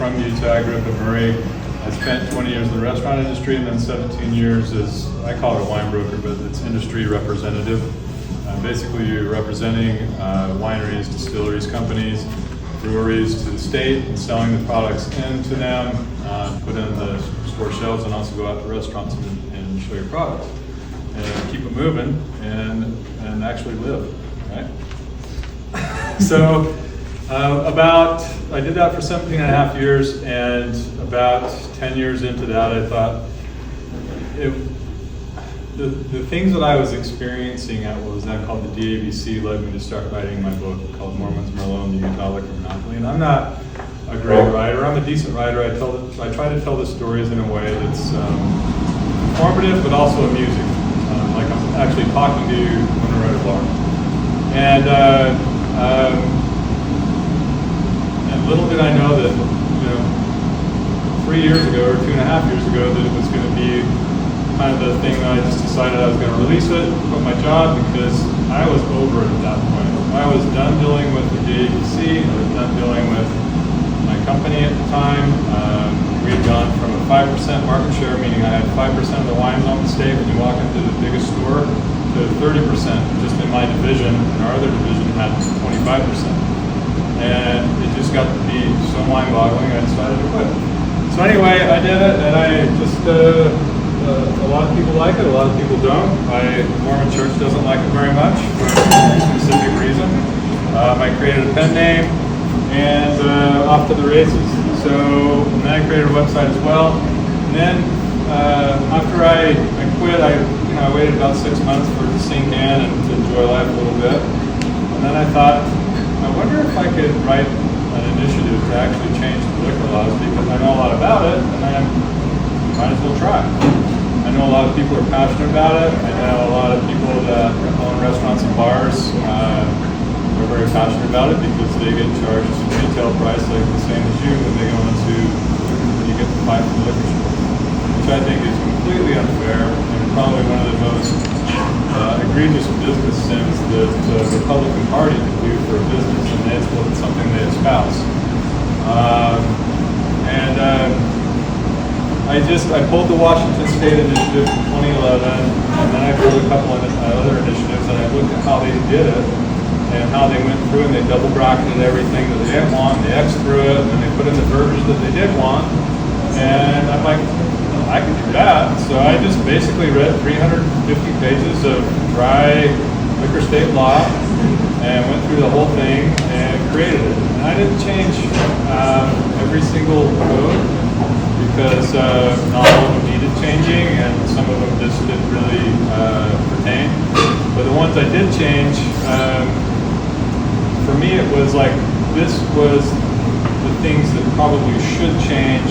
from Utah. I grew up in Murray. I spent 20 years in the restaurant industry and then 17 years as, I call it a wine broker, but it's industry representative. Basically, you're representing wineries, distilleries, companies, breweries to the state and selling the products into them, put in the store shelves, and also go out to restaurants and show your products. And keep it moving and actually live, right? So I did that for 17 and a half years, and about 10 years into that, I thought the things that I was experiencing at what was then called the DABC led me to start writing my book called Mormons, Merlot, and the Utah Liquor Monopoly. And I'm not a great writer. I'm a decent writer. I try to tell the stories in a way that's informative but also amusing. Like I'm actually talking to you when I write a bar. And little did I know that, 3 years ago or 2.5 years ago, that it was going to be kind of the thing that I just decided I was going to release it, quit my job, because I was over it at that point. I was done dealing with the DABC. I was done dealing with my company at the time. We had gone from a 5% market share, meaning I had 5% of the wines on the state when you walk into the biggest store, to 30% just in my division, and our other division had 25%. And it just got to be so mind-boggling, I decided to quit. So anyway, I did it, and I just, a lot of people like it, a lot of people don't. The Mormon Church doesn't like it very much for a specific reason. I created a pen name, and off to the races. So, and then I created a website as well. And then after I quit, I waited about 6 months for it to sink in and to enjoy life a little bit. And then I thought, I wonder if I could write an initiative to actually change the liquor laws, because I know a lot about it, and I might as well try. I know a lot of people are passionate about it. I know a lot of people that own restaurants and bars are very passionate about it, because they get charged a retail price like the same as you when they go into when you get the pipe from the liquor store, which I think is completely unfair and probably one of the most egregious business sins that the Republican Party could do for a business, and that's something they espouse. I pulled the Washington State Initiative in 2011, and then I pulled a couple of other initiatives, and I looked at how they did it, and how they went through and they double bracketed everything that they didn't want, they X through it, and then they put in the verbiage that they did want, and I'm like, I can do that. So I just basically read 350 pages of dry liquor state law and went through the whole thing and created it. And I didn't change every single code, because not all of them needed changing, and some of them just didn't really pertain. But the ones I did change, for me it was like, this was the things that probably should change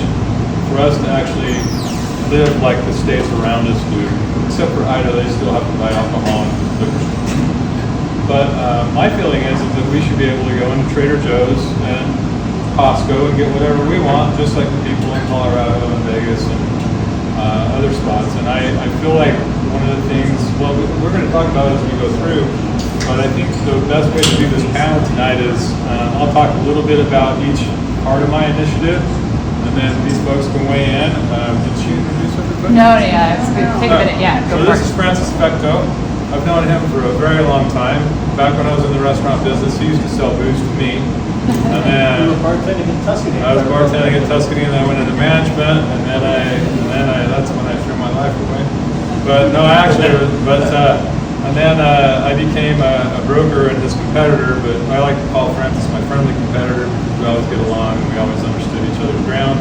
for us to actually live like the states around us do. Except for Idaho, they still have to buy alcohol and liquor stores. But my feeling is that we should be able to go into Trader Joe's and Costco and get whatever we want, just like the people in Colorado and Vegas and other spots. And I feel like one of the things, well, we're going to talk about it as we go through, but I think the best way to do this panel tonight is I'll talk a little bit about each part of my initiative, and then these folks can weigh in. Did she introduce everybody? No, yeah, it's good. Take a minute, yeah. So this is Francis Fecteau. I've known him for a very long time. Back when I was in the restaurant business, he used to sell booze to me. And then you were bartending in Tuscany. I was bartending in Tuscany, and then I went into management, and then that's when I threw my life away. But no, and then I became a broker and his competitor, but I like to call Francis my friendly competitor, because we always get along and we always understood each other's ground.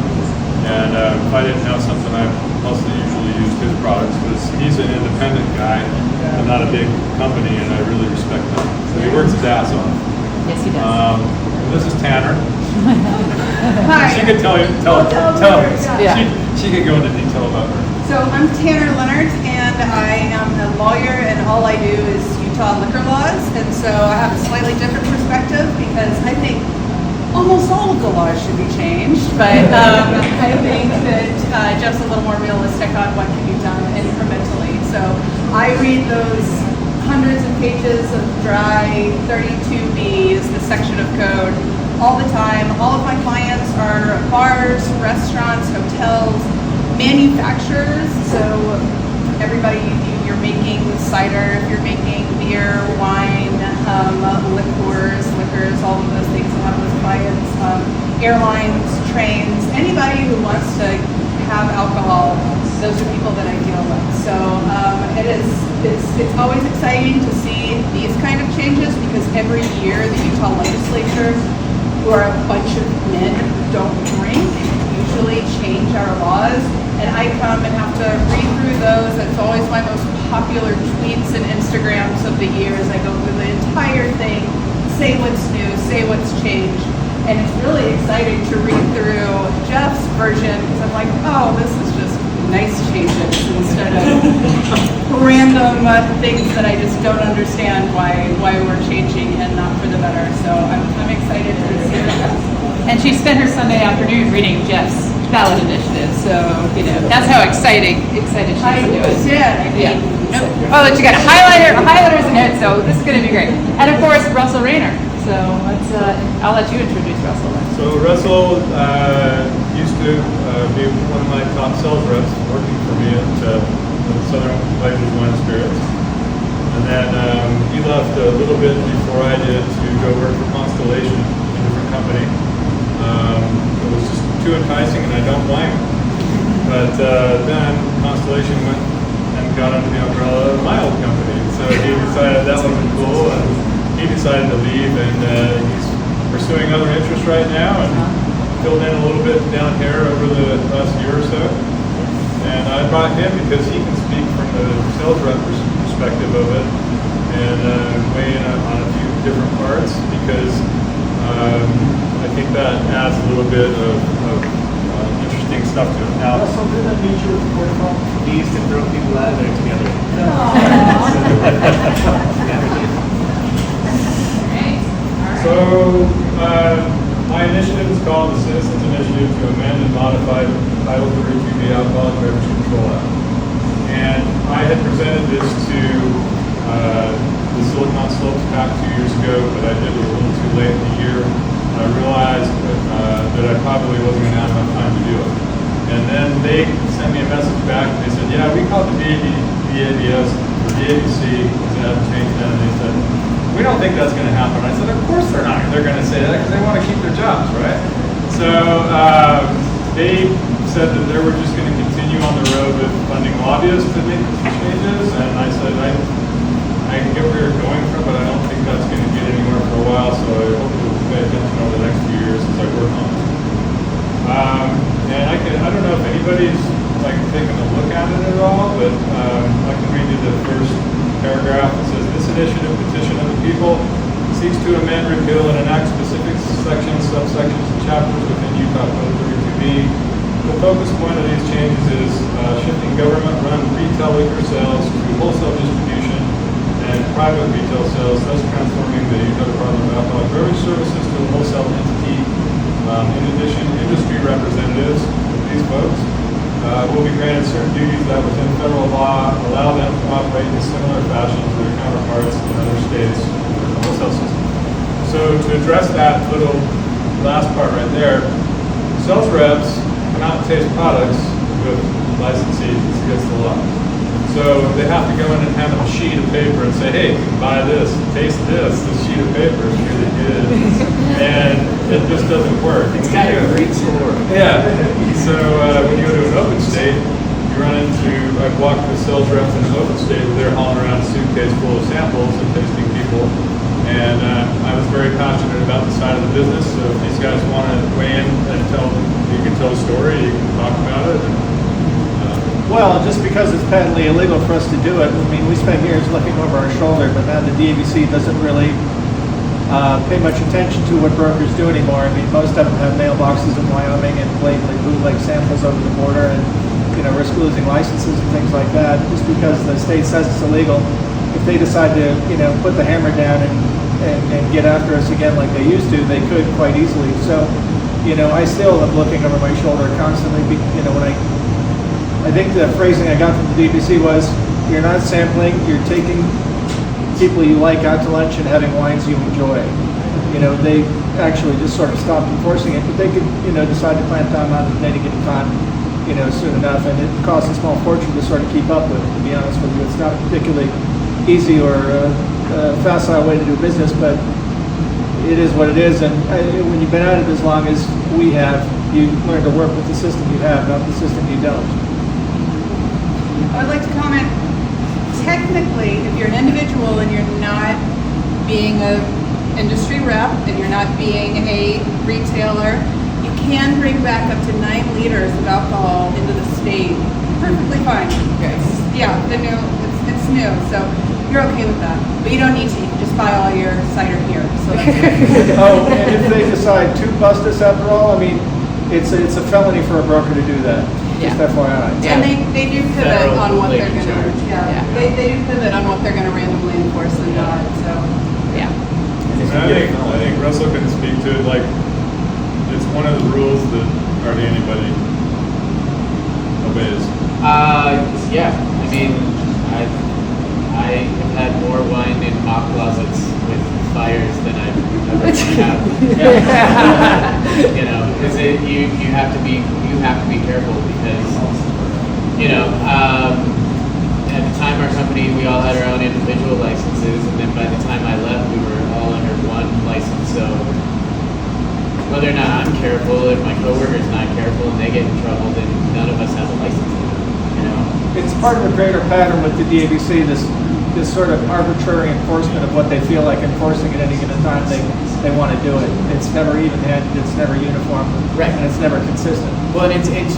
And if I didn't have something, I mostly usually used his products, because he's an independent guy and not a big company, and I really respect that. So he works his ass off. Yes, he does. This is Tanner. Hi. She could tell Yeah. She could go into detail about her. So I'm Tanner Lenart, and I am a lawyer, and all I do is Utah liquor laws. And so I have a slightly different perspective, because I think almost all of the laws should be changed. But I think that Jeff's a little more realistic on what can be done incrementally. So I read those hundreds of pages of dry 32B is the section of code all the time. All of my clients are bars, restaurants, hotels, manufacturers. So everybody, you're making cider, if you're making beer, wine, liquors, all of those things. I have those clients. Airlines, trains, anybody who wants to have alcohol, those are people that I deal with. So it's always exciting to see these kind of changes because every year the Utah legislature, who are a bunch of men who don't drink, usually change our laws. And I come and have to read through those. It's always my most popular tweets and Instagrams of the year as I go through the entire thing, say what's new, say what's changed. And it's really exciting to read through Jeff's version because I'm like, oh, this is just nice changes instead of random things that I just don't understand why we're changing and not for the better. So I'm excited to see that. And she spent her Sunday afternoon reading Jeff's ballot initiative, so that's how excited she is to do it. Yeah. Oh, but you got highlighters and notes, so this is going to be great. And of course, Russell Rayner. So I'll let you introduce Russell. So Russell used to be one of my top sales reps working for me at Southern Lighters Wine and Spirits. And then he left a little bit before I did to go work for Constellation, a different company. It was just too enticing and I don't blame him. But then Constellation went and got under the umbrella of my old company. So he decided that wasn't cool and he decided to leave and he's pursuing other interests right now and filled in a little bit down here over the last year or so. And I brought him because he can speak from the sales rep perspective of it and weigh in on a few different parts because I think that adds a little bit of interesting stuff to it. Now, something that means you with protocol? He used to throw people out of there together. So, my initiative is called the Citizens Initiative to amend and modify Title 32B Alcoholic Beverage Control Act. And I had presented this to the Silicon Slopes PAC 2 years ago, but I did it a little too late in the year. I realized that I probably wasn't going to have enough time to do it. And then they sent me a message back and they said, yeah, we called the ABS, or the ABC, because they haven't changed that, and they said, we don't think that's going to happen. I said, of course they're not. They're going to say that because they want to keep their jobs, right? So they said that they were just going to continue on the road with funding lobbyists to make these changes. And I said, I get where you're going from, but I don't think that's going to get anywhere for a while. So I hope you'll pay attention over the next few years as I work on it. And I don't know if anybody's taken a look at it at all, but I can read you the first paragraph. It says, this initiative petition of the people seeks to amend, repeal, and enact specific sections, subsections, and chapters within Utah Code 32B. The focus point of these changes is shifting government-run retail liquor sales to wholesale distribution and private retail sales, thus transforming the Utah Department of Alcoholic Beverage Services to a wholesale entity. In addition, industry representatives, these folks, will be granted certain duties that within federal law allow them to operate in similar fashion to their counterparts in other states with the wholesale system. So to address that little last part right there, sales reps cannot taste products with licensees. It's against the law. So they have to go in and hand them a sheet of paper and say, hey, buy this, taste this sheet of paper is really good. And it just doesn't work. It's kind of a great store. Yeah. So when you go to an open state, you run into, I've walked with sales reps in an open state where they're hauling around a suitcase full of samples and tasting people. And I was very passionate about the side of the business. So if these guys want to weigh in and you can tell a story, you can talk about it. Well, just because it's patently illegal for us to do it, I mean, we spent years looking over our shoulder, but now the DABC doesn't really pay much attention to what brokers do anymore. I mean, most of them have mailboxes in Wyoming and blatantly bootleg samples over the border and, risk losing licenses and things like that. Just because the state says it's illegal, if they decide to, put the hammer down and get after us again like they used to, they could quite easily. So, I still am looking over my shoulder constantly, when I think the phrasing I got from the DBC was, you're not sampling, you're taking people you like out to lunch and having wines you enjoy. they actually just sort of stopped enforcing it, but they could, decide to clamp down on it at any given time, soon enough, and it costs a small fortune to sort of keep up with it, to be honest with you. It's not a particularly easy or facile way to do business, but it is what it is, and when you've been at it as long as we have, you learn to work with the system you have, not the system you don't. I would like to comment, technically, if you're an individual and you're not being a industry rep and you're not being a retailer, you can bring back up to 9 liters of alcohol into the state. Perfectly fine. Yeah, it's new, so you're okay with that. But you don't need to. You can just buy all your cider here. So that's it. Oh, and if they decide to bust us after all, I mean, it's a felony for a broker to do that. Just FYI. And they do pivot Federal on what they're late going to. charge. They do pivot on what they're going to randomly enforce and not. So. Yeah. I think Russell can speak to it, like, it's one of the rules that hardly anybody obeys. Yeah. I mean, I have had more wine in mop closets with fires than I've ever want to have. Because you have to be careful because at the time our company we all had our own individual licenses, and then by the time I left we were all under one license. So whether or not I'm careful, if my coworker's not careful and they get in trouble, then none of us have a license. It's part of a greater pattern with the DABC, this sort of arbitrary enforcement of what they feel like enforcing at any given time they want to do it. It's never even-handed, it's never uniform, right, and it's never consistent. Well, and it's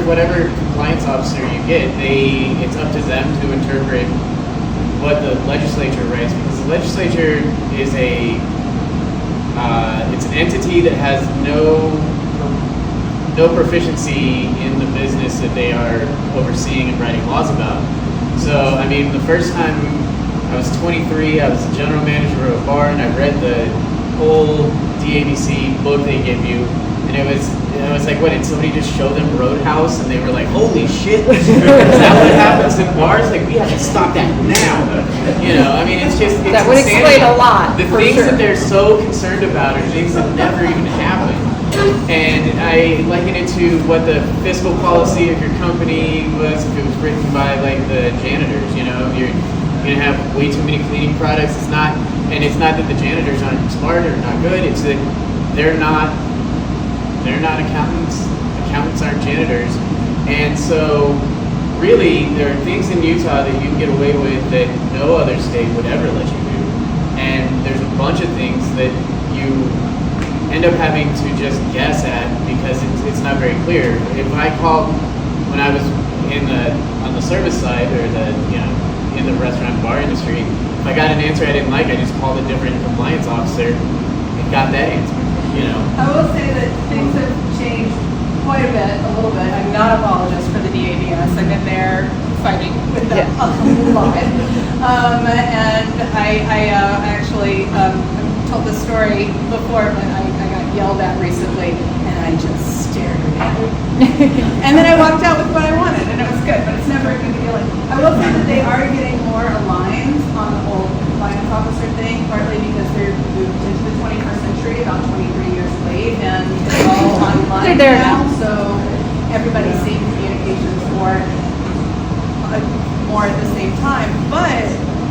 whatever compliance officer you get, it's up to them to interpret what the legislature writes, because the legislature is it's an entity that has no proficiency in the business that they are overseeing and writing laws about. So, I mean, the first time I was 23, I was a general manager of a bar, and I read the whole DABC book they give you, and it was like, what, did somebody just show them Roadhouse, and they were like, holy shit, is that what happens in bars? Like, we have to stop that now. I mean, it's that would explain a lot. The things that they're so concerned about are things that never even happen. And I liken it to what the fiscal policy of your company was if it was written by like the janitors. You're gonna have way too many cleaning products. It's not that the janitors aren't smart or not good. It's that they're not accountants. Accountants aren't janitors. And so really there are things in Utah that you can get away with that no other state would ever let you do. And there's a bunch of things that you end up having to just guess at because it's not very clear. If I called when I was on the service side or in the restaurant and bar industry, if I got an answer I didn't like, I just called a different compliance officer and got that answer. I will say that things have changed quite a bit, a little bit. I'm not a apologist for the DABS. I've been there fighting with them a lot. And I actually told this story before, but I got yelled at recently, and I just stared at it. And then I walked out with what I wanted, and it was good, but it's never a good feeling. I will say that they are getting more aligned on the whole compliance officer thing, partly because they're moved into the 21st century, about 23 years late, and it's all online They're there now, now. so everybody's seeing communications more at the same time. But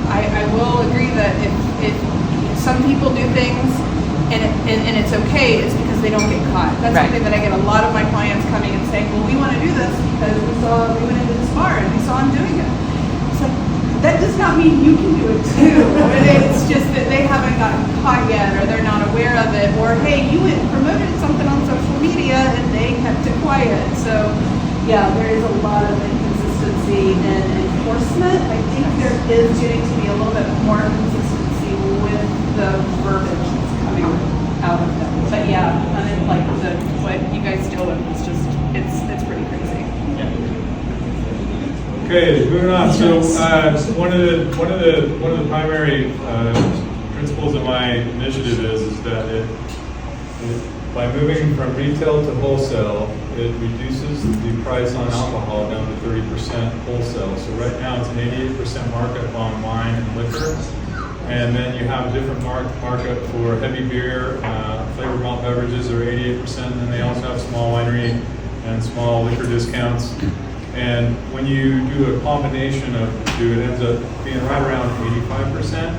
I will agree that if some people do things and it's okay, it's because they don't get caught. That's Right. something that I get a lot of my clients coming and saying, well, we want to do this because we went into this bar and we saw him doing it. It's like, that does not mean you can do it too. It's just that they haven't gotten caught yet, or they're not aware of it, or hey, you went and promoted something on social media and they kept it quiet. So yeah, there is a lot of inconsistency in enforcement. I think there is getting to be a little bit more consistency with the verbiage that's coming out of them. But yeah, I mean, like what you guys deal with is just it's pretty crazy. Okay, moving on. So one of the primary principles of my initiative is that by moving from retail to wholesale, it reduces the price on alcohol down to 30% wholesale. So right now it's an 88% markup on wine and liquor, And then you have a different markup for heavy beer, flavored malt beverages are 88%, and then they also have small winery and small liquor discounts. And when you do a combination of the two, it ends up being right around 85%.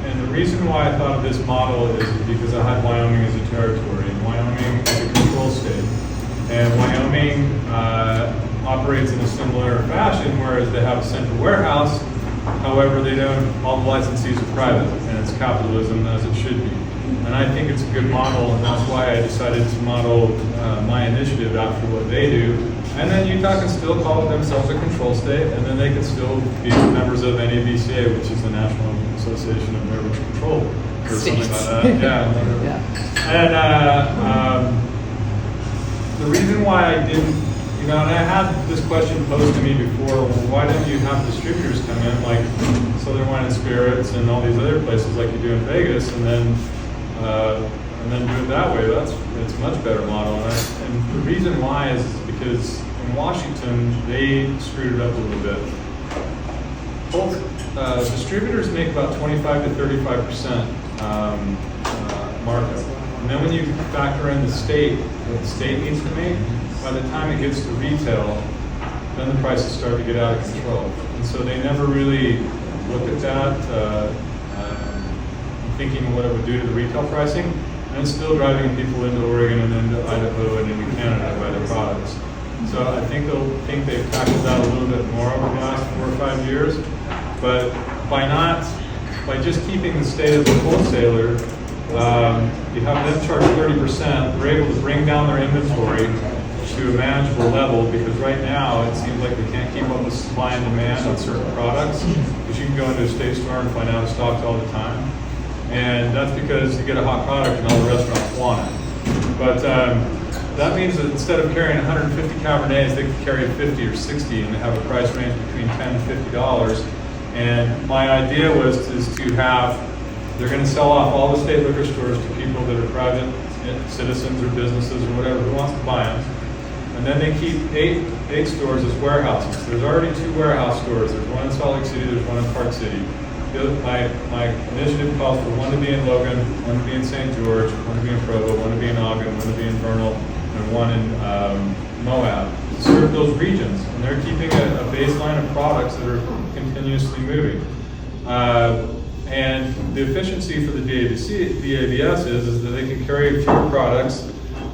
And the reason why I thought of this model is because I had Wyoming as a territory, and Wyoming is a control state. And Wyoming operates in a similar fashion, whereas they have a central warehouse. However, they don't, all the licensees are private, and it's capitalism as it should be. And I think it's a good model, and that's why I decided to model my initiative after what they do. And then Utah can still call themselves a control state, and then they can still be members of NABCA, which is the National Association of Beverage Control, or something like that. Yeah. And the reason why I didn't, you know, and I had this question posed to me before, well, why don't you have distributors come in, like Southern Wine and Spirits and all these other places like you do in Vegas, and then do it that way? It's a much better model. And the reason why is because in Washington, they screwed it up a little bit. Both distributors make about 25 to 35% markup. And then when you factor in the state, what the state needs to make, by the time it gets to retail, then the prices start to get out of control. And so they never really looked at that, thinking what it would do to the retail pricing, and it's still driving people into Oregon and into Idaho and into Canada to buy their products. So I think they've tackled that a little bit more over the last 4 or 5 years, but by just keeping the state as a wholesaler, you have them charge 30%, we're able to bring down their inventory to a manageable level, because right now it seems like they can't keep up with supply and demand on certain products, because you can go into a state store and find out of stocks all the time. And that's because you get a hot product and all the restaurants want it. But that means that instead of carrying 150 Cabernets, they can carry 50 or 60, and they have a price range between $10 and $50. And my idea is to have, they're going to sell off all the state liquor stores to people that are private citizens or businesses or whatever who wants to buy them. And then they keep eight stores as warehouses. There's already 2 warehouse stores. There's one in Salt Lake City, there's one in Park City. My initiative calls for one to be in Logan, one to be in St. George, one to be in Provo, one to be in Ogden, one to be in Vernal, and one in Moab. To serve those regions, and they're keeping a baseline of products that are continuously moving. And the efficiency for the DABS is that they can carry fewer products,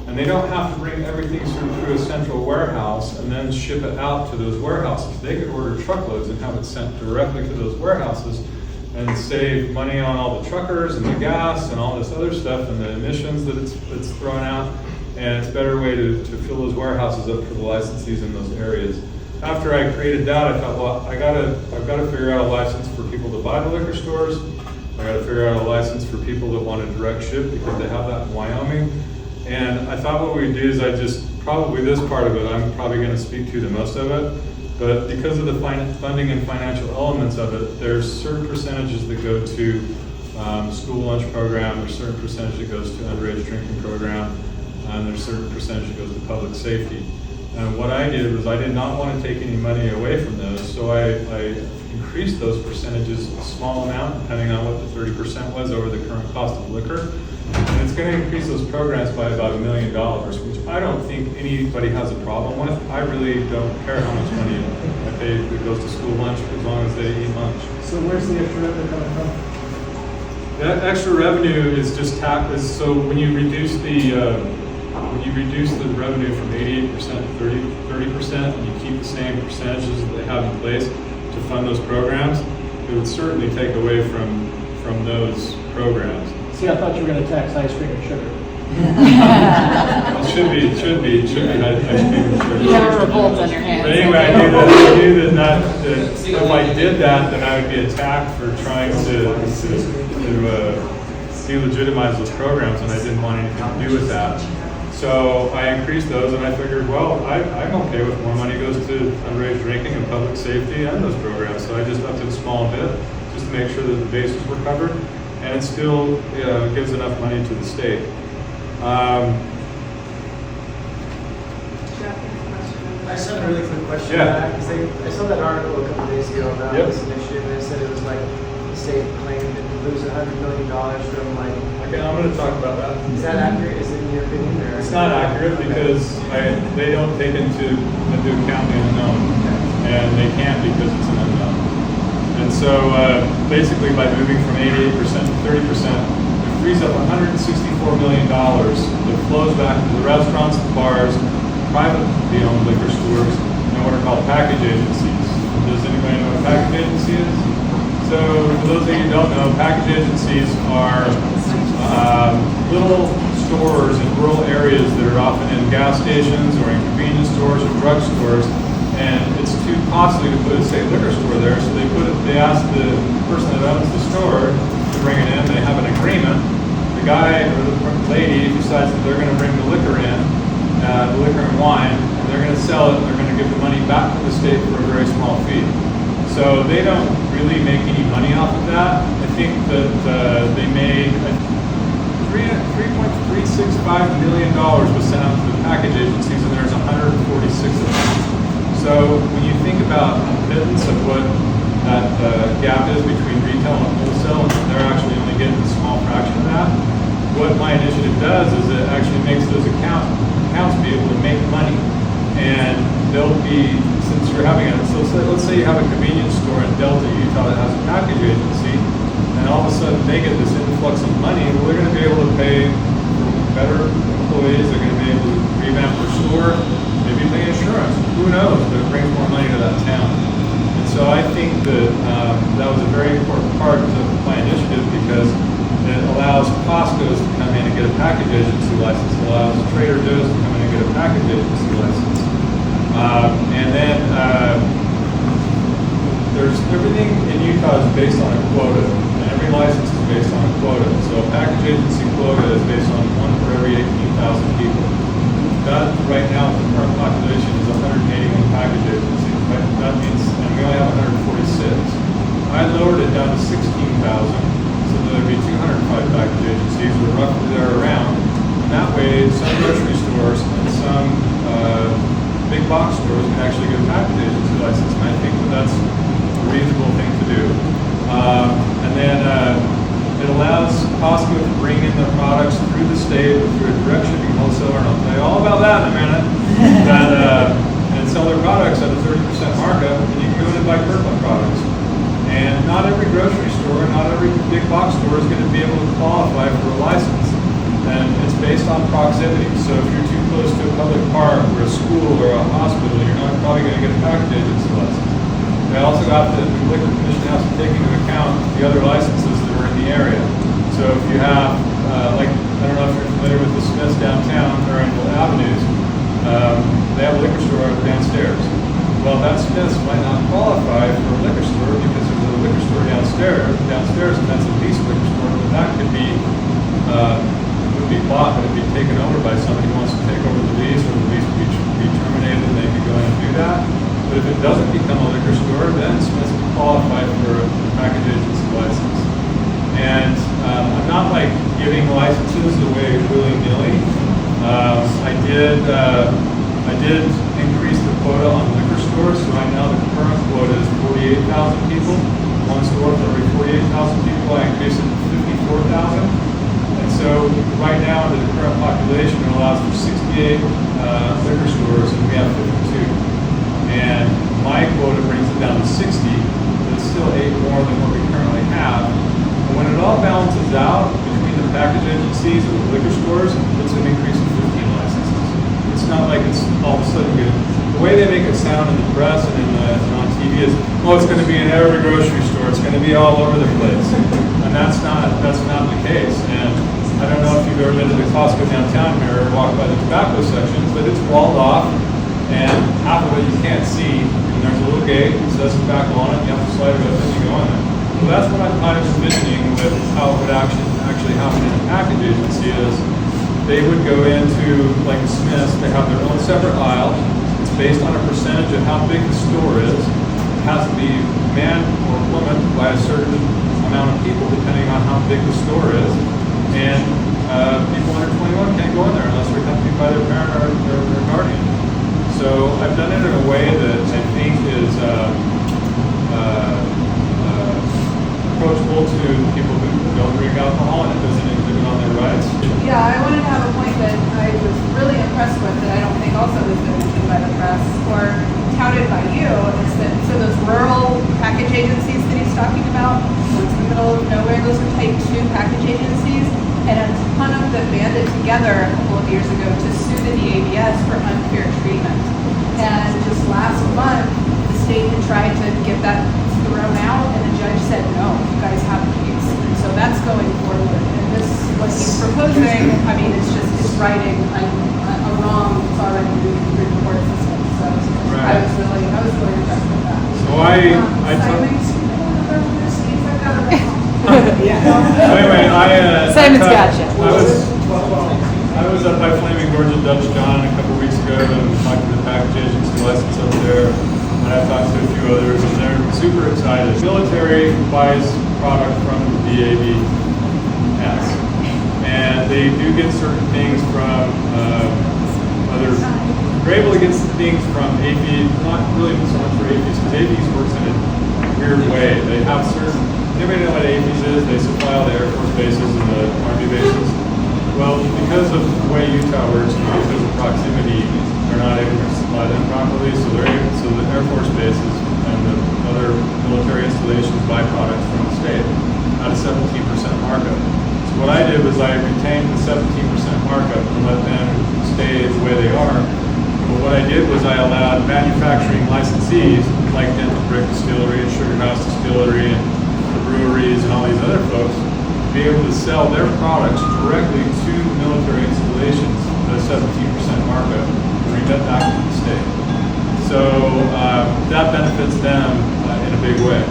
and they don't have to bring everything through a central warehouse and then ship it out to those warehouses. They could order truckloads and have it sent directly to those warehouses and save money on all the truckers and the gas and all this other stuff and the emissions that it's throwing out. And it's a better way to fill those warehouses up for the licensees in those areas. After I created that, I thought, well, I've got to figure out a license for people to buy the liquor stores. I got to figure out a license for people that want to direct ship, because they have that in Wyoming. And I thought what we'd do is probably this part of it, I'm probably going to speak to the most of it. But because of the funding and financial elements of it, there's certain percentages that go to school lunch program, there's certain percentage that goes to underage drinking program, and there's certain percentage that goes to public safety. And what I did was I did not want to take any money away from those, so I increased those percentages a small amount, depending on what the 30% was over the current cost of liquor. And it's going to increase those programs by about $1 million, which I don't think anybody has a problem with. I really don't care how much money I pay that goes to school lunch, as long as they eat lunch. So where's the extra revenue coming from? That extra revenue is just taxes. So when you reduce the revenue from 88% to 30%, and you keep the same percentages that they have in place to fund those programs, it would certainly take away from those programs. See, I thought you were going to tax ice cream and sugar. It should be ice cream and sugar. You have a revolt on your hands. But anyway, I knew that if I did that, then I would be attacked for trying to delegitimize those programs, and I didn't want anything to do with that. So I increased those, and I figured, well, I'm okay with more money goes to underage drinking and public safety and those programs. So I just upped it a small bit, just to make sure that the bases were covered, and it still gives enough money to the state. I I just have a really quick question. Yeah. Because I saw that article a couple days ago about Yep. this initiative, and it said it was like the state claimed it would lose $100 million from like. Okay, I'm going to talk about that. Is that accurate? Is it in your opinion? Or? It's not accurate because they don't take into account the unknown, and they can't because it's an unknown. And so basically by moving from 88% to 30%, it frees up $164 million that flows back to the restaurants, the bars, privately owned liquor stores, and what are called package agencies. Does anybody know what a package agency is? So for those of you who don't know, package agencies are little stores in rural areas that are often in gas stations or in convenience stores or drugstores, and it's too costly to put a, say, liquor store there, so they ask the person that owns the store to bring it in. They have an agreement. The guy or the lady decides that they're going to bring the liquor in, the liquor and wine, and they're going to sell it, and they're going to give the money back to the state for a very small fee. So they don't really make any money off of that. I think that they made $3.365 million was sent out to the package agencies, and there's 146 of them. So when you think about a pittance of what that gap is between retail and wholesale, and they're actually only getting a small fraction of that, what my initiative does is it actually makes those accounts be able to make money. And they'll be, since you're having let's say you have a convenience store in Delta, Utah that has a package agency, and all of a sudden they get this influx of money, well, they're going to be able to pay for better employees, they're going to be able to revamp their store, maybe pay insurance, who knows, but it brings more money to that town. And so I think that that was a very important part of my initiative because it allows Costco's to come in and get a package agency license. It allows Trader Joe's to come in and get a package agency license. And then there's everything in Utah is based on a quota, and every license is based on a quota. So a package agency quota is based on 1 for every 18,000 people. That right now, the current population is 181 package agencies. Right? That means, and we only have 146. I lowered it down to 16,000. So there'd be 205 package agencies, or roughly they're around. And that way, some grocery stores and some big box stores can actually get a package agency license. And I think that that's a reasonable thing to do. And then it allows Costco to bring in their products through the state through a direct shipping wholesaler, and I'll tell you all about that in a minute. And sell their products at a 30% markup, and you can go in and buy Kirkland products. And not every grocery store, not every big box store is going to be able to qualify for a license. And it's based on proximity. So if you're too close to a public park or a school or a hospital, you're not probably going to get a package agency license. They also got the Liquor Commission has to take into account the other licenses that are in the area. So if you have, like, I don't know if you're familiar with the Smiths downtown or in the avenues, they have a liquor store downstairs. Well, that Smith's might not qualify for a liquor store because there's a liquor store downstairs, and that's a leased liquor store, but that could be would be bought, but it'd be taken over by somebody who wants to take over the lease, or the lease would be terminated, and they could go in and do that. But if it doesn't become a liquor store, then Smith's can qualify for a package agency license. And I'm not like giving licenses away willy-nilly. I did increase the quota on liquor stores, so right now the current quota is 48,000 people. One store for every 48,000 people, I increased it to 54,000. And so right now, under the current population, it allows for 68 liquor stores, and we have 52. And my quota brings it down to 60, but it's still 8 more than what we currently have. And when it all balances out between the package agencies and the liquor stores, it's an increase of 15 licenses. It's not like it's all of a sudden good. The way they make it sound in the press and on TV is, oh, it's going to be in every grocery store. It's going to be all over the place. And that's not the case. And I don't know if you've ever been to the Costco downtown here or walked by the tobacco sections, but it's walled off, and half of it you can't see. And there's a little gate that says tobacco on it. You have to slide it open and you go in there. So that's what I'm kind of envisioning with how it would actually happen in a package agency is they would go into, like a Smith's, they have their own separate aisle. It's based on a percentage of how big the store is. It has to be manned or woman by a certain amount of people depending on how big the store is. And people under 21 can't go in there unless they're accompanied by their parent or their guardian. So So I've done it in a way that I think is approachable to people who don't drink alcohol and it doesn't inhibit on their rights. Yeah, I wanted to have a point that I was really impressed with that I don't think also has been mentioned by the press or touted by you is that so those rural package agencies that he's talking about, ones in the middle of nowhere, those are type 2 package agencies, and a ton of them banded together a couple of years ago to sue the DABS for unfair treatment. And just last month, the state had tried to get that thrown out, and the judge said, no, you guys have a case. And so that's going forward. And this, what he's proposing, I mean, it's just, it's righting a wrong that's already moving through the court system. So Right. I was really impressed with that. So I took. So anyway, Simon's gotcha. I was up by Flaming Gorge at Dutch John a couple weeks ago and talked to the package agency license up there. And I talked to a few others and they're super excited. The military buys product from the DABS. And they do get certain things from other, they're able to get things from AP, not really so much for APs, because APs works in a weird way. They have certain, everybody know what APs is? They supply all the Air Force bases and the Army bases. Well, because of the way Utah works and because of proximity, they're not able to supply them properly, so so the Air Force bases and the other military installations buy products from the state at a 17% markup. So what I did was I retained the 17% markup and let them stay the way they are. But what I did was I allowed manufacturing licensees like Dental Brick Distillery and Sugar House Distillery and the breweries and all these other folks be able to sell their products directly to military installations at a 17% markup and remit back to the state. So that benefits them in a big way.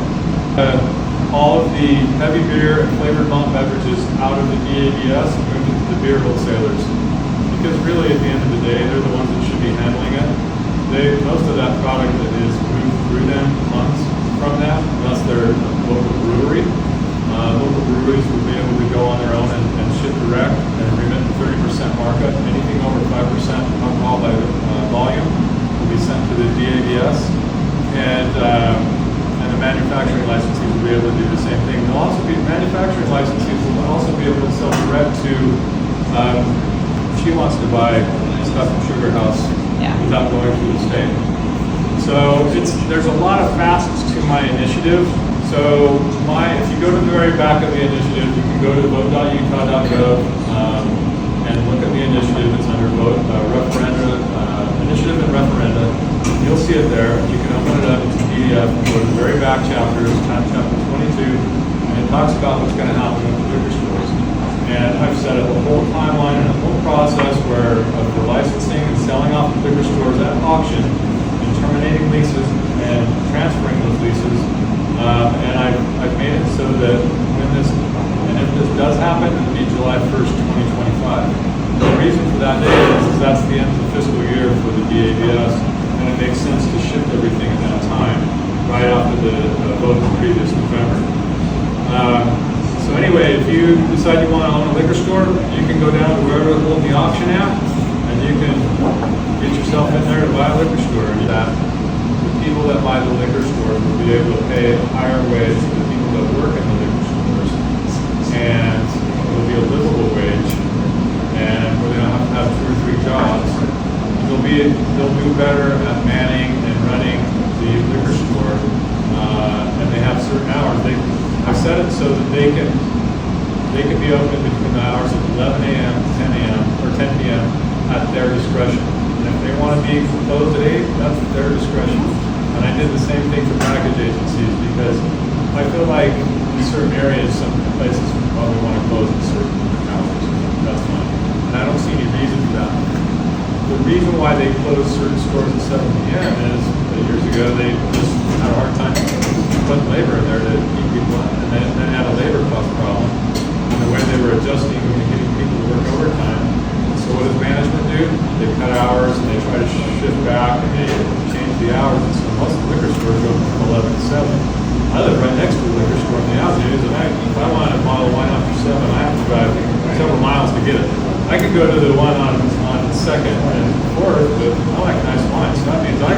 All of the heavy beer and flavored malt beverages out of the DABS moved into the beer wholesalers. Because really at the end of the day, they're the ones that should be handling it. Most of that product that is moved through them comes from them, unless they're a local brewery. Local breweries will be able to go on their own and ship direct and remit the 30% markup. Anything over 5% alcohol by volume will be sent to the DABS. And the manufacturing licensees will be able to do the same thing. They'll also be, manufacturing licensees will also be able to sell direct to, she wants to buy stuff from Sugar House without going through the state. So there's a lot of facets to my initiative. So if you go to the very back of the initiative, you can go to vote.utah.gov and look at the initiative. It's under vote, referenda, initiative and referenda. You'll see it there. You can open it up. It's a PDF. Go to the very back chapter. It's chapter 22, and it talks about what's going to happen with the liquor stores. And I've set up a whole timeline and a whole process where for licensing and selling off the liquor stores at auction and terminating leases and transferring those leases. And I've made it so that if this does happen, it'll be July 1st, 2025. The reason for that date is that's the end of the fiscal year for the DABS, and it makes sense to shift everything at that time, right after the vote the previous November. So anyway, if you decide you want to own a liquor store, you can go down to wherever they hold the auction at, and you can get yourself in there to buy a liquor store. People that buy the liquor stores will be able to pay a higher wage to the people that work in the liquor stores, and it will be a livable wage, and where they don't have to have 2 or 3 jobs. They'll do better at manning and running the liquor store, and they have certain hours. I've set it so that they can be open between the hours of 11 a.m. to 10 a.m. or 10 p.m. at their discretion. And if they want to be closed at 8, that's at their discretion. And I did the same thing for package agencies because I feel like in certain areas, some places probably want to close at certain hours. That's fine. And I don't see any reason for that. The reason why they closed certain stores at 7 p.m. is years ago they just had a hard time putting labor in there to keep people on. And then had a labor cost problem. And the way they were adjusting and getting people to work overtime. So what does management do? They cut hours and they try to shift back and they change the hours. And so most of the liquor stores go from 11 to 7. I live right next to the liquor store in the Algiers, and if I want a bottle of wine after 7, I have to drive several miles to get it. I could go to the one on 2nd and 4th, but I like nice wine, so I I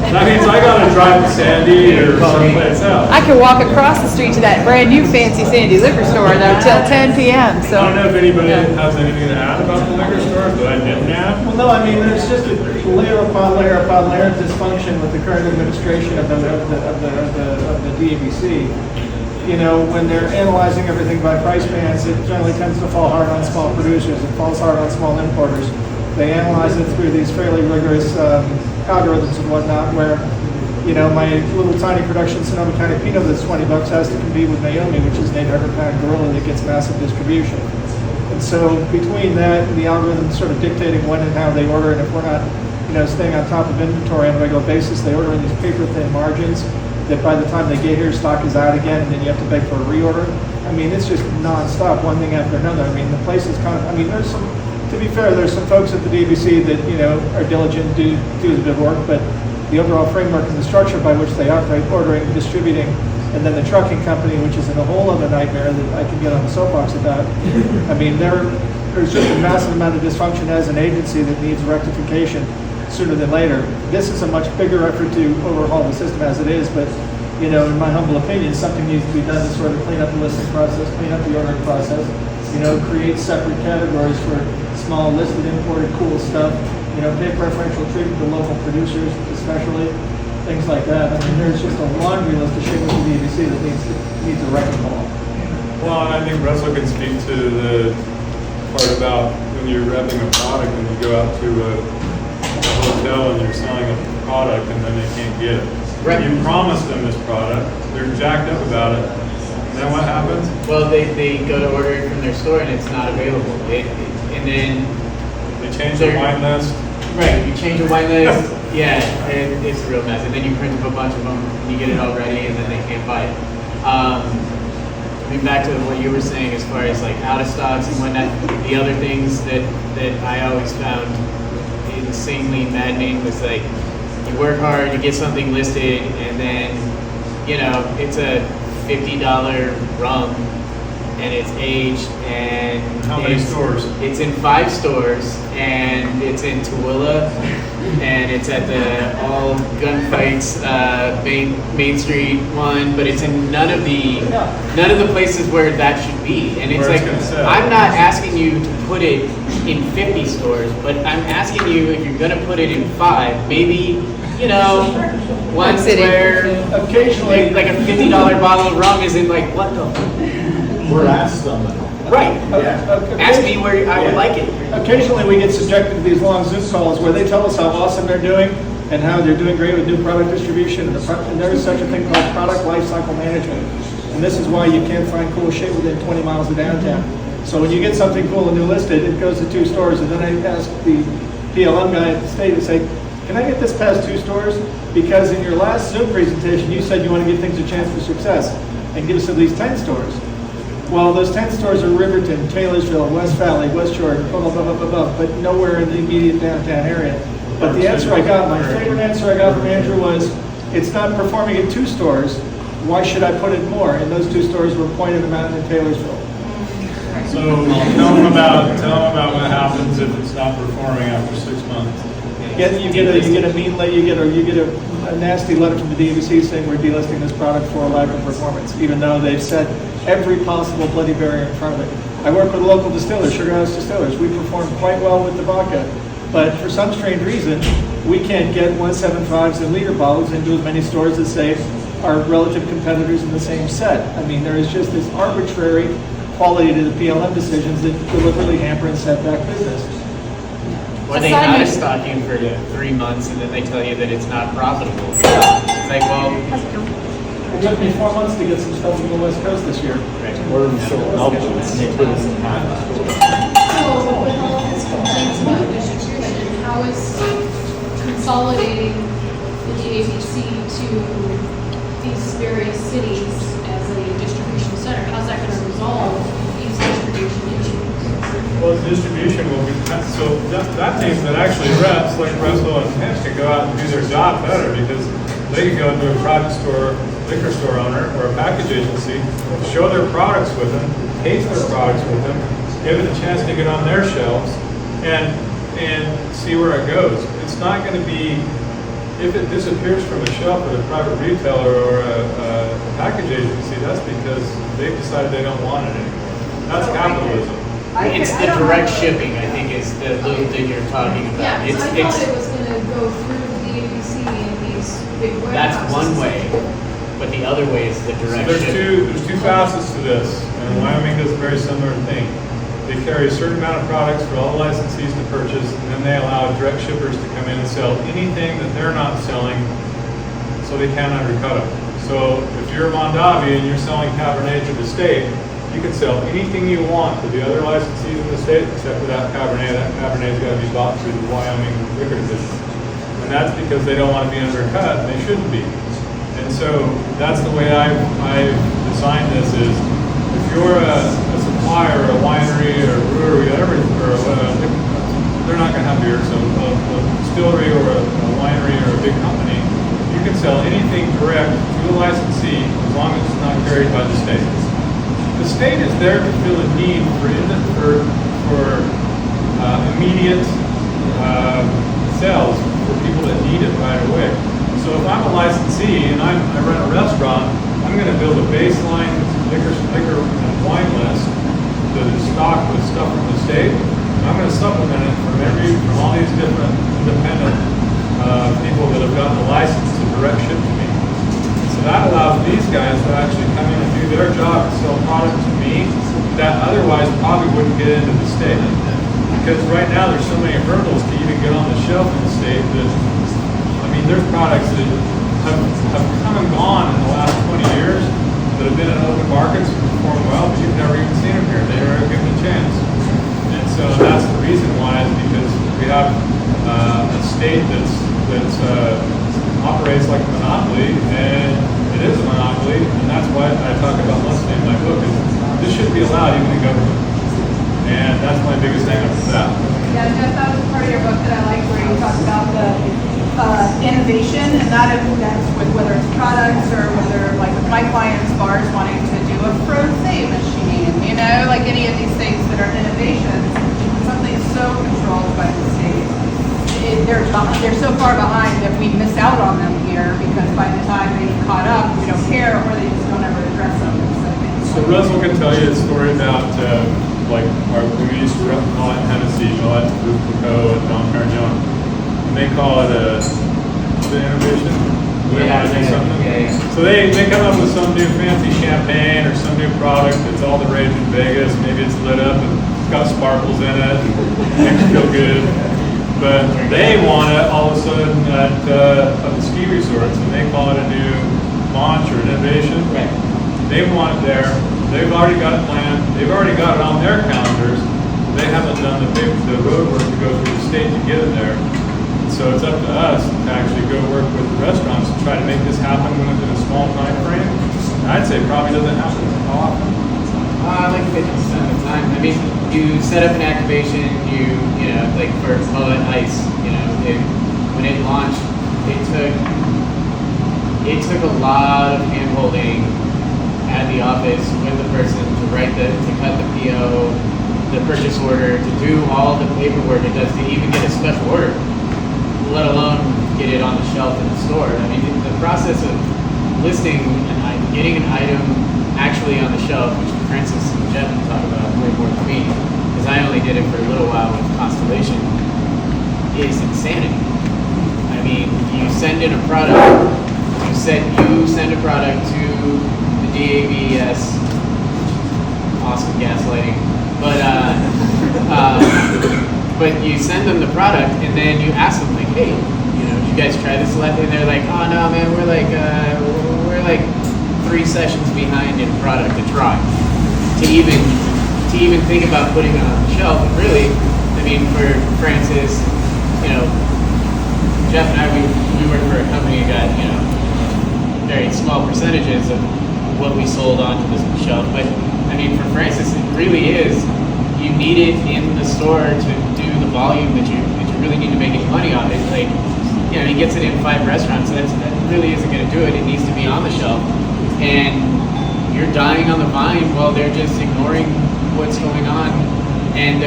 that means I gotta drive to Sandy or someplace else. I could walk across the street to that brand new fancy Sandy liquor store though till 10 p.m. So I don't know if anybody Yeah. has anything to add about the liquor store, but I didn't add. Well, no, I mean, there's just a layer upon layer upon layer of dysfunction with the current administration of the DABC. You know, when they're analyzing everything by price bands, it generally tends to fall hard on small producers. It falls hard on small importers. They analyze it through these fairly rigorous algorithms and whatnot, where, you know, my little tiny production Sonoma County peanut that's $20 has to compete with Naomi, which is an 800-pound gorilla that gets massive distribution. And so between that and the algorithm sort of dictating when and how they order, and if we're not, you know, staying on top of inventory on a regular basis, they order in these paper-thin margins that by the time they get here, stock is out again, and then you have to beg for a reorder. I mean, it's just nonstop, one thing after another. I mean, the place is kind of, I mean, there's some, to be fair, there's some folks at the DBC that, you know, are diligent, do a bit of work, but the overall framework and the structure by which they operate, ordering, distributing, and then the trucking company, which is in a whole other nightmare that I can get on the soapbox about. I mean, there's just a massive amount of dysfunction as an agency that needs rectification sooner than later. This is a much bigger effort to overhaul the system as it is, but, you know, in my humble opinion, something needs to be done to sort of clean up the listing process, clean up the ordering process, you know, create separate categories for small listed imported cool stuff, you know, pay preferential treatment to local producers especially, things like that. I mean, there's just a laundry list of shit with the DVC that needs a wrecking ball. Well, and I think Russell can speak to the part about when you're repping a product and you go out to a hotel and you're selling a product and then they can't get it. Right. You promise them this product, they're jacked up about it, and then what happens? Well, they go to order it from their store and it's not available. And then They change their wine list. right, you change your wine list. Yeah, it's a real mess. And then you print up a bunch of them and you get it all ready and then they can't buy it. I mean, back to what you were saying as far as like out of stocks and whatnot. The other things that I always found insanely maddening was like you work hard, you get something listed, and then you know it's a $50 rum and it's aged and How many stores? It's in 5 stores and it's in Tooele and it's at the all gunfights Main Street one, but it's in none of the places where that should be. And it's Where it's like gonna sell. I'm not asking you to put it in 50 stores, but I'm asking you if you're gonna put it in 5, maybe you know one City. where Occasionally, like a $50 bottle of rum is in like what the Or ask somebody. right. Ask me where I would like it. Occasionally we get subjected to these long Zoom calls where they tell us how awesome they're doing and how they're doing great with new product distribution, and there is such a thing called product lifecycle management. And this is why you can't find cool shit within 20 miles of downtown. So when you get something cool and new listed, it goes to 2 stores, and then I ask the PLM guy at the state to say, can I get this past 2 stores? Because in your last Zoom presentation, you said you want to give things a chance for success and give us at least 10 stores. Well, those 10 stores are Riverton, Taylorsville, West Valley, West Jordan, blah, blah, blah, blah, blah, blah, but nowhere in the immediate downtown area. But the answer I got, my favorite answer I got from Andrew was, it's not performing at 2 stores, why should I put it more? And those 2 stores were Pointed Mountain and Taylorsville. So tell them about what happens if it's not performing after 6 months. You get a nasty letter from the DVC saying we're delisting this product for a lack of performance, even though they've said every possible bloody barrier in front of it. I work with local distillers, Sugar House Distillers. We perform quite well with the vodka, but for some strange reason, we can't get 175s and liter bottles into as many stores as say our relative competitors in the same set. I mean, there is just this arbitrary quality to the PLM decisions that deliberately hamper and set back business. Or they out of stock you for 3 months and then they tell you that it's not profitable. It's like, well, It took me 4 months to get some stuff from the West Coast this year. Or Philadelphia, and they put it in half. So with all these complaints about distribution, how is consolidating the DABC to these various cities as a distribution center, how's that going to resolve these distribution issues? Well, the distribution will be, so that means that actually reps like Russell and Hinch can go out and do their job better because they can go into a product store, liquor store owner or a package agency, show their products with them, taste their products with them, give it a chance to get on their shelves. And and see where it goes. It's not going to be, if it disappears from a shelf at a private retailer or a package agency, that's because they've decided they don't want it anymore. That's capitalism. It's the direct shipping, I think, is the loop that you're talking Yeah, about. 'cause I thought it was gonna go through the ABC in these big warehouses. That's one way, but the other way is the So direct there's shipping. two facets to this, and Wyoming does a very similar thing. They carry a certain amount of products for all the licensees to purchase, and then they allow direct shippers to come in and sell anything that they're not selling, so they can't undercut them. So if you're Mondavi and you're selling Cabernet to the state, you can sell anything you want to the other licensees in the state except for that Cabernet. That Cabernet's got to be bought through the Wyoming Liquor Division. And that's because they don't want to be undercut, and they shouldn't be. And so that's the way I've designed this is, if you're a supplier, or a winery, or a brewery, whatever, they're not going to have beer, so a distillery or a winery or a big company, you can sell anything direct to the licensee as long as it's not carried by the state. The state is there to fill a need for immediate sales for people that need it right away. So if I'm a licensee and I run a restaurant, I'm going to build a baseline liquor and wine list that is stocked with stuff from the state. And I'm going to supplement it from all these different independent people that have gotten a license to direct ship to me. So that allows these guys to actually come in and do their job and sell product to me that otherwise probably wouldn't get into the state. Because right now there's so many hurdles to even get on the shelf in the state that, I mean, there's products that have come and gone in the last 20 years that have been in open markets and performed well, but you've never even seen them here. They never given a chance. And so that's the reason why, is because we have a state that operates like a monopoly, and it is a monopoly, and that's why I talk about mostly in my book, is this should be allowed even in government. And that's my biggest thing for that. Yeah, Jeff, that was part of your book that I liked, where you talked about the innovation, and that's with whether it's products or whether, like with my clients, bars wanting to do a frosé machine, like any of these things that are innovations, something so controlled by the state. They're so far behind that we miss out on them here, because by the time they get caught up, we don't care, or they just don't ever address them. So Russell can tell you a story about we used to call it Hennessy, call it Fecteau and Dom Perignon, and they call it the innovation. They want to do something. Yeah. So they come up with some new fancy champagne or some new product that's all the rage in Vegas. Maybe it's lit up and it's got sparkles in it, makes you feel good. But they want it all of a sudden at the ski resorts, and they call it a new launch or innovation. Right. They want it there. They've already got it planned. They've already got it on their calendars. They haven't done the road work to go through the state to get it there. And so it's up to us to actually go work with the restaurants to try to make this happen within a small time frame. I'd say probably doesn't happen often. Like 50% of the time. I mean, you set up an activation, like for Mullet Ice, when it launched, it took a lot of hand-holding at the office with the person to cut the PO, the purchase order, to do all the paperwork it does to even get a special order, let alone get it on the shelf in the store. I mean, the process of listing and getting an item actually on the shelf, which Francis and Jeff can talk about way more than me, because I only did it for a little while with Constellation, is insanity. I mean, you send in a product, you send a product to the DAVS, awesome gaslighting, but you send them the product, and then you ask them, like, hey, did you guys try this? And they're like, oh no, man, we're like 3 sessions behind in product to try to even think about putting it on the shelf. And really, I mean, for Francis, Jeff and I, we work for a company that got very small percentages of what we sold onto the shelf. But I mean, for Francis, it really is, you need it in the store to do the volume that you really need to make any money on it. Like, he gets it in 5 restaurants, so that really isn't going to do it. It needs to be on the shelf. And you're dying on the vine while they're just ignoring what's going on, and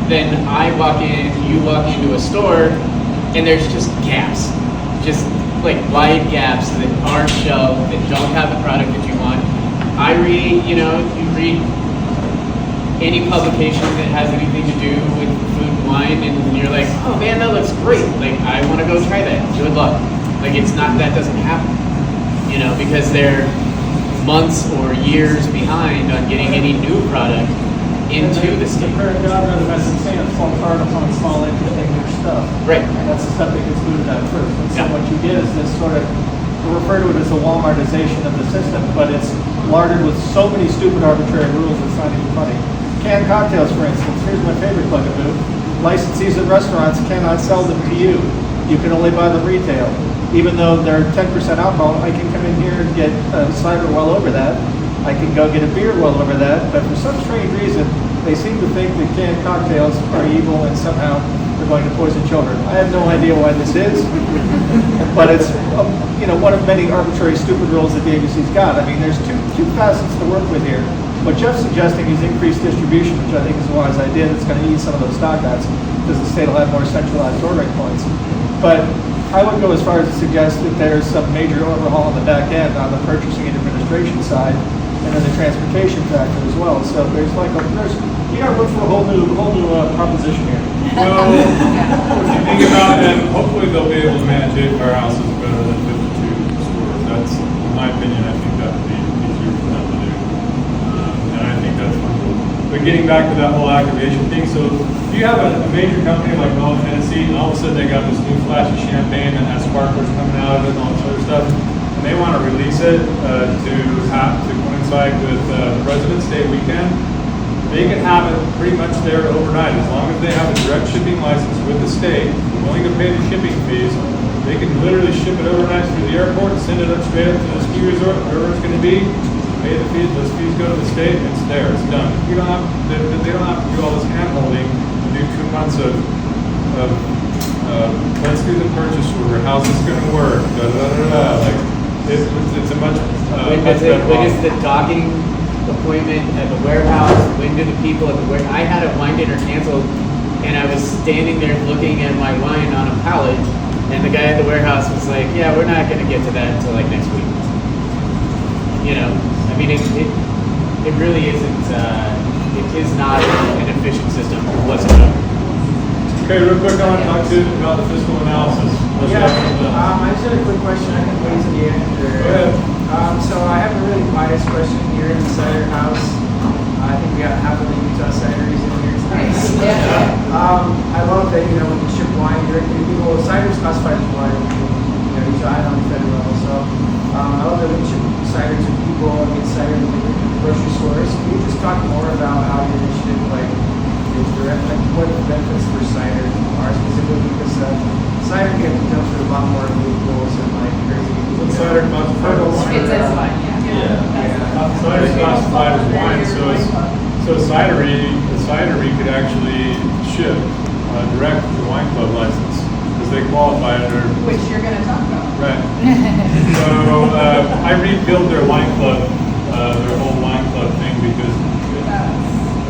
then I walk in, you walk into a store, and there's just gaps. Just like wide gaps that aren't shelved, that don't have the product that you want. I read, you read any publication that has anything to do with food and wine, and you're like, oh man, that looks great. Like, I want to go try that. Good luck. Like, that doesn't happen, because they're months or years behind on getting any new product into the state. The current government, as I'm saying, falls hard upon small, interesting new stuff. Right. And that's the stuff that gets booted out first. And so Yeah. what you get is this sort of, we refer to it as a Walmartization of the system, but it's larded with so many stupid arbitrary rules, it's not even funny. Canned cocktails, for instance, here's my favorite bugaboo. Licensees at restaurants cannot sell them to you. You can only buy them retail. Even though they're 10% alcohol, I can come in here and get cider well over that. I can go get a beer well over that, but for some strange reason, they seem to think that canned cocktails are evil and somehow they're going to poison children. I have no idea why this is, but it's one of many arbitrary, stupid rules that the ABC's got. I mean, there's two facets to work with here. What Jeff's suggesting is increased distribution, which I think is a wise idea. That's going to ease some of those stockouts because the state will have more centralized ordering points. But I would go as far as to suggest that there's some major overhaul on the back end on the purchasing and administration side, and then the transportation factor as well. So there's you got to look for a whole new proposition here. Well, if you think about it, hopefully they'll be able to manage 8 warehouses better than 52 stores. That's, in my opinion, I think that would be easier for them to do. And I think that's wonderful. But getting back to that whole activation thing, so if you have a major company like Bell, Tennessee, and all of a sudden they got this new flash of champagne that has sparklers coming out of it and all this other stuff, and they want to release it to coincide with President's Day weekend, they can have it pretty much there overnight. As long as they have a direct shipping license with the state, willing to pay the shipping fees, they can literally ship it overnight through the airport and send it up straight up to the ski resort, wherever it's going to be. Pay the fees, those fees go to the state, it's there, it's done. They don't have to do all this hand holding to do 2 months of let's do the purchase order, how's this going to work, like it's a much When is the docking appointment at the warehouse? When do the people at the warehouse? I had a wine dinner canceled, and I was standing there looking at my wine on a pallet, and the guy at the warehouse was like, "Yeah, we're not going to get to that until like next week." I mean, it really isn't. It is not an efficient system whatsoever. Okay, real quick, I want to talk to you about the fiscal analysis. I just had a quick question. I can wait to the end. Go ahead. So I have a really biased question here in the cider house. I think we got half of the Utah cideries in here tonight. I love that, when you ship wine directly to people, cider's classified as wine. Utah and on the federal level. So I love that we ship cider to people and get cider in the grocery stores. Can you just talk more about how your initiative, is direct, what the benefits for cider are specifically? Because cider can be done for a lot more loopholes and crazy. What's cider classified as wine? It says wine, yeah. Cider is classified as wine, so a cidery could actually ship direct to the wine club license because they qualify under. Which you're going to talk about. Right. So I rebuilt their wine club, their whole wine club thing because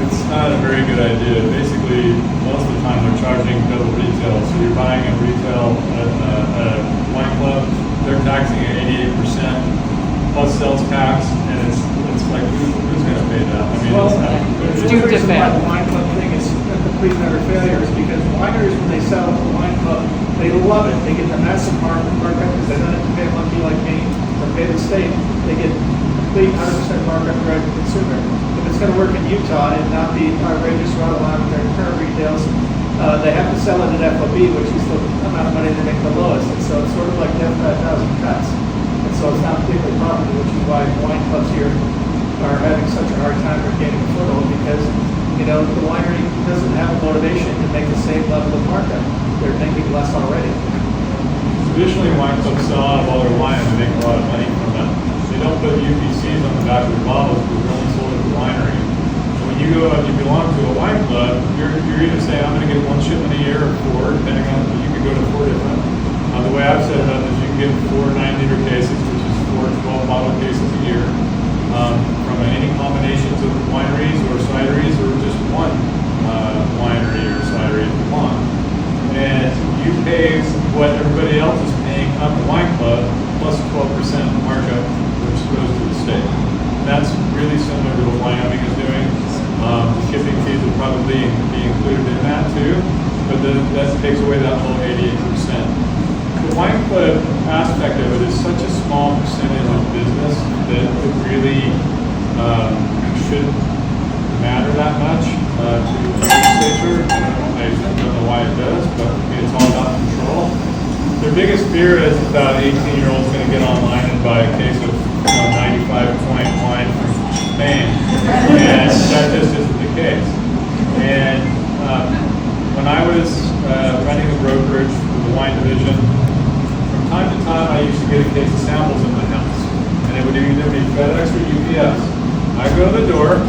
it's not a very good idea. Basically, most of the time they're charging double retail. So you're buying a retail at a wine club, they're taxing at 88% plus sales tax, and it's like who's going to pay that? I mean, it's not It's good. the reason why the wine club thing is a complete and utter failure is because wineries, when they sell at the wine club, they love it. They get the massive markup because they don't have to pay a monkey like me or pay the state. They get complete 100% markup direct to consumer. If it's going to work in Utah and not be outrageous right along with their current retails, they have to sell it at FOB, which is the amount of money they make the lowest. And so it's sort of like death by 1,000 cuts. And so it's not particularly profitable, which is why wine clubs here are having such a hard time regaining a foothold because, the winery doesn't have a motivation to make the same level of markup. They're making less already. Traditionally, wine clubs sell out of all their wine and they make a lot of money from that. They don't put UPCs on the back of their bottles because they're only sold at the winery. So when you go out, you belong to a wine club, you're either saying, I'm going to get 1 shipment a year or 4, depending on, you can go to 4 different. The way I've set it up is you can get 4 9-liter cases, which is 4 12-bottle cases a year, from any combinations of wineries or cideries or just one winery or pays what everybody else is paying up the wine club plus 12% markup, which goes to the state. And that's really similar to what Wyoming is doing. The shipping fees will probably be included in that too, but then that takes away that whole 88%. The wine club aspect of it is such a small percentage of business that it really shouldn't matter that much to the legislature. I don't know why it does, but it's all about control. Their biggest fear is that 18-year-old's going to get online and buy a case of 95-point wine from Spain, and that just isn't the case. And when I was running a brokerage for the wine division, from time to time I used to get a case of samples in my house, and it would either be FedEx or UPS. I'd go to the door,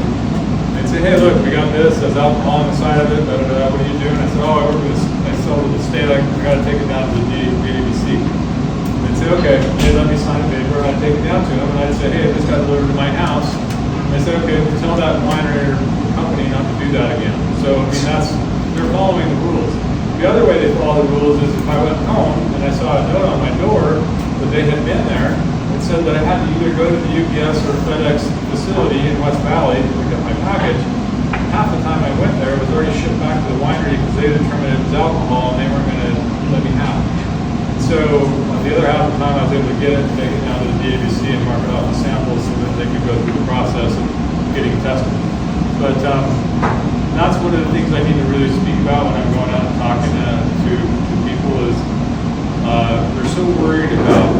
they'd say, hey, look, we got this, there's alcohol on the side of it, what are you doing? I said, oh, I work with this, I sell to the state, I got to take it down to the DABC. They'd say, okay, they let me sign a paper, I'd take it down to them, and I'd say, hey, this got delivered to my house. And they said, okay, tell that winery or company not to do that again. So, I mean, they're following the rules. The other way they follow the rules is if I went home and I saw a note on my door that they had been there, it said that I had to either go to the UPS or FedEx facility in West Valley to pick up my package. Half the time I went there, it was already shipped back to the winery because they determined it was alcohol and they weren't going to let me have it. And so the other half of the time I was able to get it, take it down to the DABC and mark it off the samples so that they could go through the process of getting tested. But that's one of the things I need to really speak about when I'm going out and talking to people is they're so worried about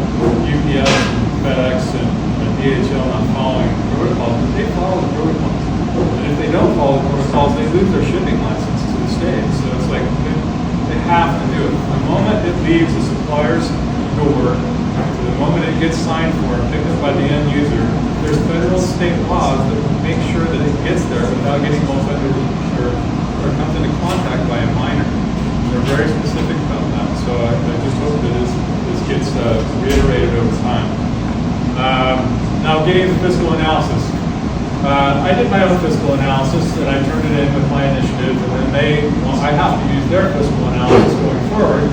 UPS and FedEx and DHL not following protocols, but they follow the protocols. And if they don't follow the protocols, they lose their shipping license to the state. So it's like they have to do it. The moment it leaves the supplier's door, to the moment it gets signed for and picked up by the end user, there's federal and state laws that make sure that it gets there without getting multi or comes into contact by a minor. They're very specific about that. So I just hope that this gets reiterated over time. Now getting the fiscal analysis. I did my own fiscal analysis and I turned it in with my initiative, and then I have to use their fiscal analysis going forward.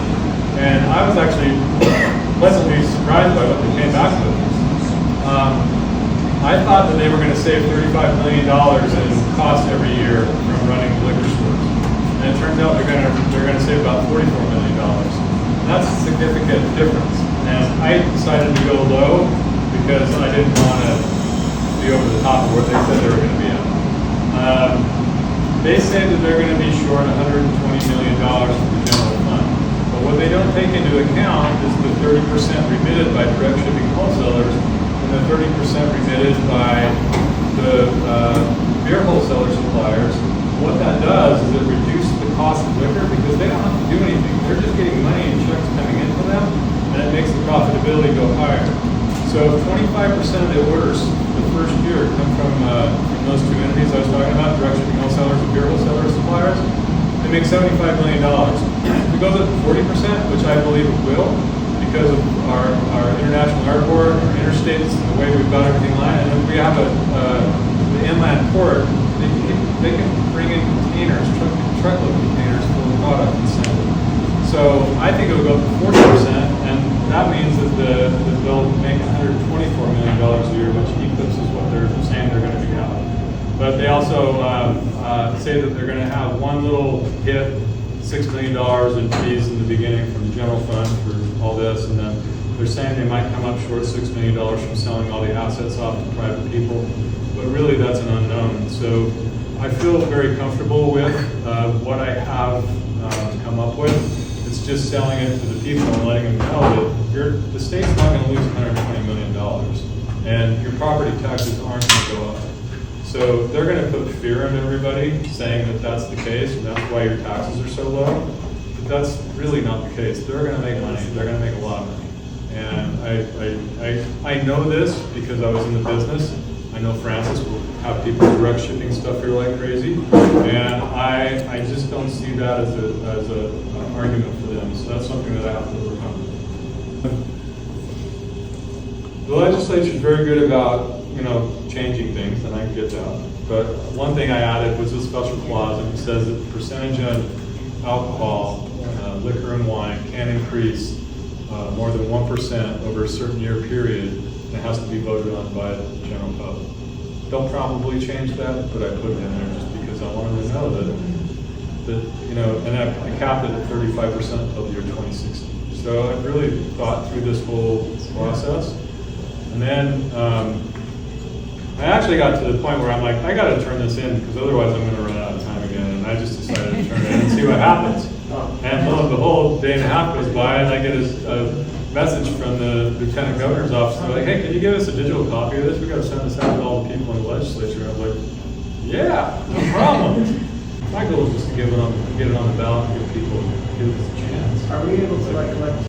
And I was actually pleasantly surprised by what they came back with. I thought that they were going to save $35 million in costs every year from running liquor stores. And it turns out they're going to save about $44 million. And that's a significant difference. And I decided to go low because I didn't want to be over the top of where they said they were going to be at. They say that they're going to be short $120 million from the general fund. But what they don't take into account is the 30% remitted by direct shipping wholesalers and the 30% remitted by the beer wholesaler suppliers. What that does is it reduces the cost of liquor because they don't have to do anything. They're just getting money and checks coming into them, and it makes the profitability go higher. So 25% of the orders the first year come from those two entities I was talking about, direct shipping wholesalers and beer wholesaler suppliers. They make $75 million. If it goes up to 40%, which I believe it will, because of our international airport, our interstates, and the way we've got everything lined, and if we have the inland port, they can bring in containers, truckload containers full of product and send it. So I think it will go up to 40%, and that means that they'll make $124 million a year, which eclipses what they're saying they're going to be out. But they also say that they're going to have one little hit, $6 million in fees in the beginning from the general fund for all this, and then they're saying they might come up short $6 million from selling all the assets off to private people, but really that's an unknown. So I feel very comfortable with what I have come up with. It's just selling it to the people and letting them know that the state's not going to lose $120 million, and your property taxes aren't going to go up. So they're going to put fear in everybody, saying that that's the case, and that's why your taxes are so low. But that's really not the case. They're going to make money. They're going to make a lot of money. And I know this because I was in the business. I know Francis will have people direct shipping stuff here like crazy, and I just don't see that as an argument for them. So that's something that I have to overcome. The legislature is very good about changing things, and I get that. But one thing I added was a special clause, and it says that the percentage of alcohol liquor and wine can increase more than 1% over a certain year period, and it has to be voted on by the general public. They'll probably change that, but I put it in there just because I wanted to know that and I capped it at 35% until the year 2060. So I've really thought through this whole process. And then I actually got to the point where I'm like, I got to turn this in because otherwise I'm going to run out of time again. And I just decided to turn it in and see what happens. And lo and behold, day and a half goes by and I get a message from the Lieutenant Governor's office. They're like, hey, can you give us a digital copy of this? We got to send this out to all the people in the legislature. I was like, yeah, no problem. My goal is just to get it on the ballot and give it a chance. Are we able to like collect